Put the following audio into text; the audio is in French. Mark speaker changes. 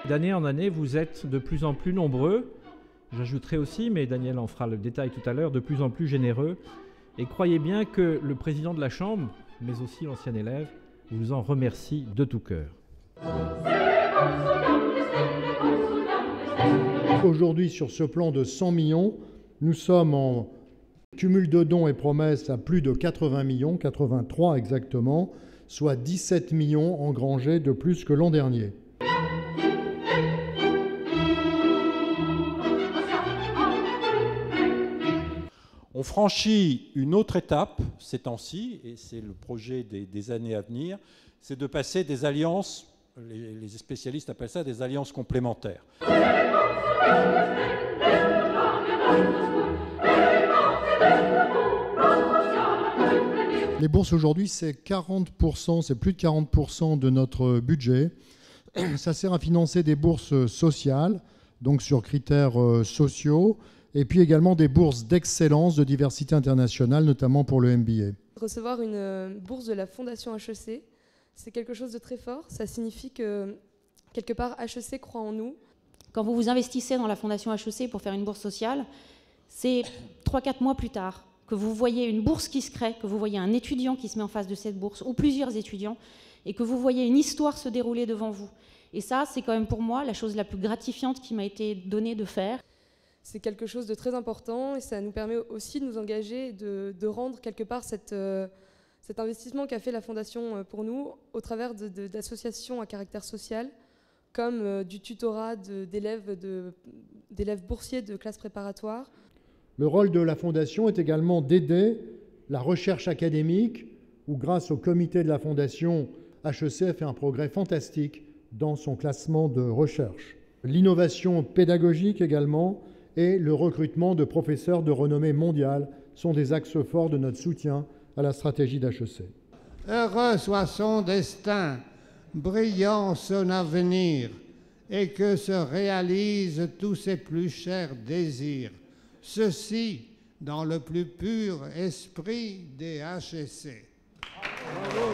Speaker 1: D'année en année, vous êtes de plus en plus nombreux. J'ajouterai aussi, mais Daniel en fera le détail tout à l'heure, de plus en plus généreux. Et croyez bien que le président de la Chambre, mais aussi l'ancien élève, vous en remercie de tout cœur.
Speaker 2: Aujourd'hui, sur ce plan de 100 millions, nous sommes en cumul de dons et promesses à plus de 80 millions, 83 exactement, soit 17 millions engrangés de plus que l'an dernier.
Speaker 3: On franchit une autre étape ces temps-ci, et c'est le projet des années à venir, c'est de passer des alliances, les spécialistes appellent ça des alliances complémentaires.
Speaker 2: Les bourses aujourd'hui, c'est 40%, c'est plus de 40% de notre budget. Ça sert à financer des bourses sociales, donc sur critères sociaux, et puis également des bourses d'excellence de diversité internationale, notamment pour le MBA.
Speaker 4: Recevoir une bourse de la Fondation HEC, c'est quelque chose de très fort. Ça signifie que, quelque part, HEC croit en nous.
Speaker 5: Quand vous vous investissez dans la Fondation HEC pour faire une bourse sociale, c'est 3-4 mois plus tard que vous voyez une bourse qui se crée, que vous voyez un étudiant qui se met en face de cette bourse, ou plusieurs étudiants, et que vous voyez une histoire se dérouler devant vous. Et ça, c'est quand même pour moi la chose la plus gratifiante qui m'a été donnée de faire.
Speaker 4: C'est quelque chose de très important et ça nous permet aussi de nous engager, de rendre quelque part cet investissement qu'a fait la Fondation pour nous au travers d'associations à caractère social, comme du tutorat d'élèves boursiers de classes préparatoires.
Speaker 2: Le rôle de la Fondation est également d'aider la recherche académique, où grâce au comité de la Fondation, HEC a fait un progrès fantastique dans son classement de recherche. L'innovation pédagogique également, et le recrutement de professeurs de renommée mondiale sont des axes forts de notre soutien à la stratégie d'HEC.
Speaker 6: Heureux soit son destin, brillant son avenir, et que se réalisent tous ses plus chers désirs, ceci dans le plus pur esprit des HEC. Bravo.